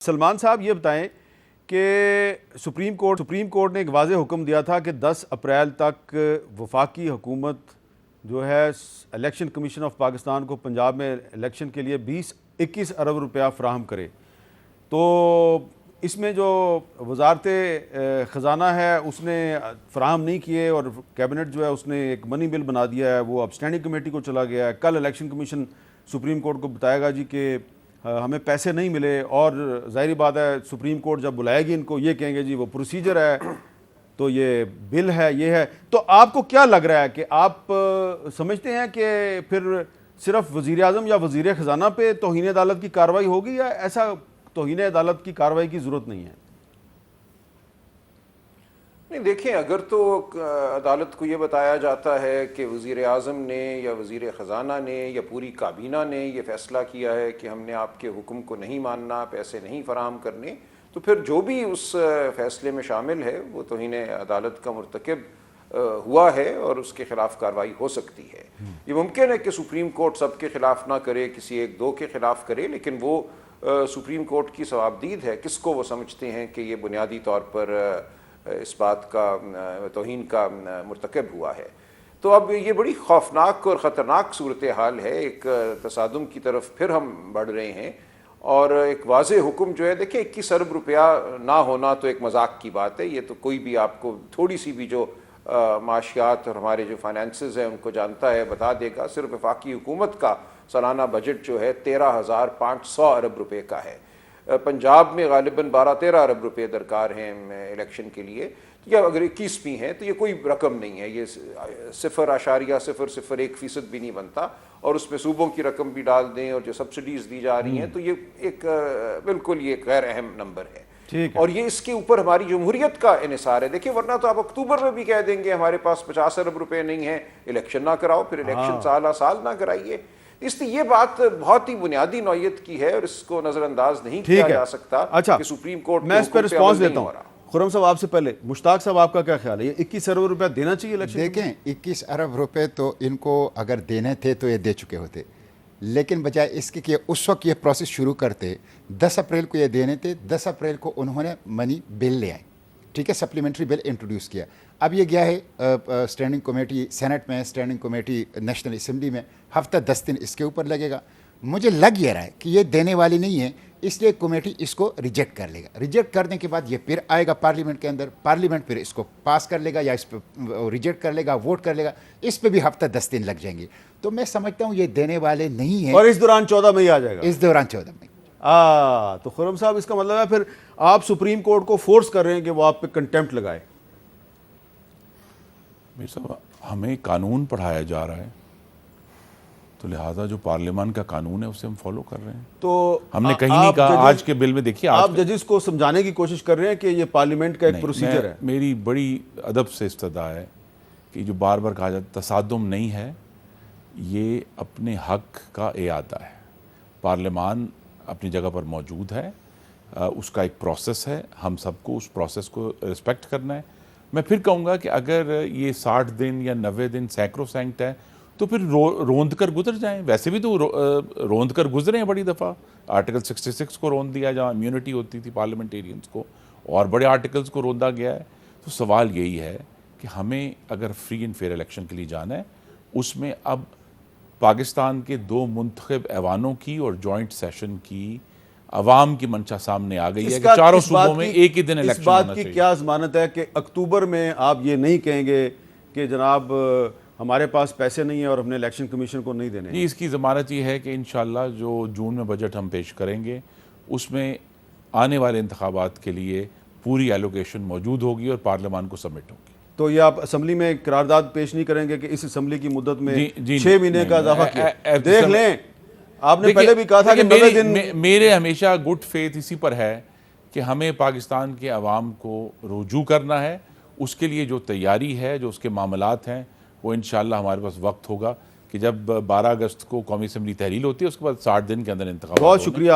सलमान साहब ये बताएं कि सुप्रीम कोर्ट ने एक वाज़ेह हुक्म दिया था कि 10 अप्रैल तक वफाकी हुकूमत जो है इलेक्शन कमीशन ऑफ पाकिस्तान को पंजाब में इलेक्शन के लिए 20-21 अरब रुपया फ़राहम करे। तो इसमें जो वजारत ख़जाना है उसने फ़राहम नहीं किए और कैबिनेट जो है उसने एक मनी बिल बना दिया है, वो अब स्टैंडिंग कमेटी को चला गया है। कल इलेक्शन कमीशन सुप्रीम कोर्ट को बताएगा जी कि हमें पैसे नहीं मिले, और ज़ाहिर बात है सुप्रीम कोर्ट जब बुलाएगी इनको ये कहेंगे जी वो प्रोसीजर है, तो ये बिल है, ये है। तो आपको क्या लग रहा है कि आप समझते हैं कि फिर सिर्फ वज़ीर आज़म या वज़ीर ख़जाना पे तौहीन अदालत की कार्रवाई होगी, या ऐसा तौहीन अदालत की कार्रवाई की ज़रूरत नहीं है? नहीं, देखें, अगर तो अदालत को ये बताया जाता है कि वज़ीर आज़म ने या वज़ीर ख़जाना ने या पूरी काबीना ने ये फ़ैसला किया है कि हमने आपके हुक्म को नहीं मानना, पैसे नहीं फराहम करने, तो फिर जो भी उस फ़ैसले में शामिल है वो तौहीन अदालत का मुर्तकब हुआ है और उसके ख़िलाफ़ कार्रवाई हो सकती है। ये मुमकिन है कि सुप्रीम कोर्ट सबके ख़िलाफ़ ना करे, किसी एक दो के ख़िलाफ़ करे, लेकिन वो सुप्रीम कोर्ट की सवाबदीद है किसको वो समझते हैं कि ये बुनियादी तौर पर इस बात का तौहीन का मुर्तकब हुआ है। तो अब ये बड़ी खौफनाक और ख़तरनाक सूरत हाल है। एक तसादुम की तरफ फिर हम बढ़ रहे हैं, और एक वाज़ेह हुक्म जो है, देखिए 21 अरब रुपया ना होना तो एक मजाक की बात है। ये तो कोई भी आपको थोड़ी सी भी जो माशियात और हमारे जो फाइनेंसेस हैं उनको जानता है बता देगा। सिर्फ वफाकी हुकूमत का सालाना बजट जो है 13,500 अरब रुपये का है। पंजाब में गालिबन 12-13 अरब रुपये दरकार हैं इलेक्शन के लिए, तो या अगर 21 भी हैं तो ये कोई रकम नहीं है, ये 0.001% भी नहीं बनता। और उसमें सूबों की रकम भी डाल दें और जो सब्सिडीज़ दी जा रही हैं, तो ये एक बिल्कुल ये गैर अहम नंबर है। और ये इसके ऊपर हमारी जमहूरियत का इन्हिसार है। देखिए, वरना तो आप अक्टूबर में भी कह देंगे हमारे पास 50 अरब रुपये नहीं है, इलेक्शन ना कराओ, फिर इलेक्शन साल ना कराइए। इसलिए ये बात बहुत ही बुनियादी नौयत की है और इसको नजरअंदाज नहीं किया जा सकता। अच्छा, कि सुप्रीम कोर्ट मैं इस पर रिस्पॉन्स देता हूँ। खुर्रम साहब, आपसे पहले मुश्ताक साहब, आपका क्या ख्याल है? ये 21 अरब रुपया देना चाहिए इलेक्शन? देखें, 21 अरब रुपए तो इनको अगर देने थे तो ये दे चुके होते, लेकिन बजाय इसके कि उस वक्त ये प्रोसेस शुरू करते, 10 अप्रैल को ये देने थे। 10 अप्रैल को उन्होंने मनी बिल ले आए, ठीक है, सप्लीमेंट्री बिल इंट्रोड्यूस किया। अब ये गया है स्टैंडिंग कमेटी सेनेट में, स्टैंडिंग कमेटी नेशनल असम्बली में, हफ्ता 10 दिन इसके ऊपर लगेगा। मुझे लग ये रहा है कि ये देने वाली नहीं है, इसलिए कमेटी इसको रिजेक्ट कर लेगा। रिजेक्ट करने के बाद ये फिर आएगा पार्लियामेंट के अंदर, पार्लियामेंट फिर इसको पास कर लेगा या इस पर रिजेक्ट कर लेगा, वोट कर लेगा। इस पे भी हफ्ता 10 दिन लग जाएंगे। तो मैं समझता हूँ ये देने वाले नहीं है। और इस दौरान 14 मई आ जाएगा। इस दौरान 14 मई। तो खुर्रम साहब, इसका मतलब है फिर आप सुप्रीम कोर्ट को फोर्स कर रहे हैं कि वो आप पे कंटेम्प्ट लगाए। हमें कानून पढ़ाया जा रहा है, तो लिहाजा जो पार्लियामान का कानून है उसे हम फॉलो कर रहे हैं। तो हमने कहीं नहीं कहा आज के बिल में। देखिए, आप जजेस को समझाने की कोशिश कर रहे हैं कि ये पार्लियामेंट का एक प्रोसीजर है। मेरी बड़ी अदब से इस्तदा है कि जो बार बार कहा जाता तसादुम नहीं है, ये अपने हक का इयादा है। पार्लियामान अपनी जगह पर मौजूद है, उसका एक प्रोसेस है, हम सबको उस प्रोसेस को रिस्पेक्ट करना है। मैं फिर कहूँगा कि अगर ये 60 दिन या 90 दिन सैक्रोसैंक्ट है तो फिर रोंद कर गुजर जाएं। वैसे भी तो रोंद कर गुजरे हैं बड़ी दफ़ा। आर्टिकल 66 को रोंद दिया, जहाँ इम्यूनिटी होती थी पार्लियामेंटेरियंस को, और बड़े आर्टिकल्स को रोंदा गया है। तो सवाल यही है कि हमें अगर फ्री एंड फेयर इलेक्शन के लिए जाना है, उसमें अब पाकिस्तान के 2 मुंतखब ऐवानों की और जॉइंट सेशन की अवाम की मंशा सामने आ गई है कि चारों सूबों में एक ही दिन इलेक्शन होना चाहिए। इस बात की क्या ज़मानत है कि अक्टूबर में आप ये नहीं कहेंगे कि जनाब हमारे पास पैसे नहीं है और हमने इलेक्शन कमीशन को नहीं देने? जी, इसकी ज़मानत ये है कि इंशाल्लाह जो जून में बजट हम पेश करेंगे उसमें आने वाले इंतखाबात के लिए पूरी एलोकेशन मौजूद होगी और पार्लियामान को सबमिट होगी। तो ये आप असम्बली में करारदाद पेश नहीं करेंगे कि इस असम्बली की मुद्दत में 6 महीने का इजाफा किया? देख लें, आपने पहले भी कहा था कि 90 दिन। मेरे हमेशा गुड फेथ इसी पर है कि हमें पाकिस्तान के अवाम को रुजू करना है। उसके लिए जो तैयारी है, जो उसके मामलात हैं, वो इंशाल्लाह हमारे पास वक्त होगा कि जब 12 अगस्त को कौमी असम्बली तहलील होती है, उसके बाद 60 दिन के अंदर इंतखाब। बहुत शुक्रिया।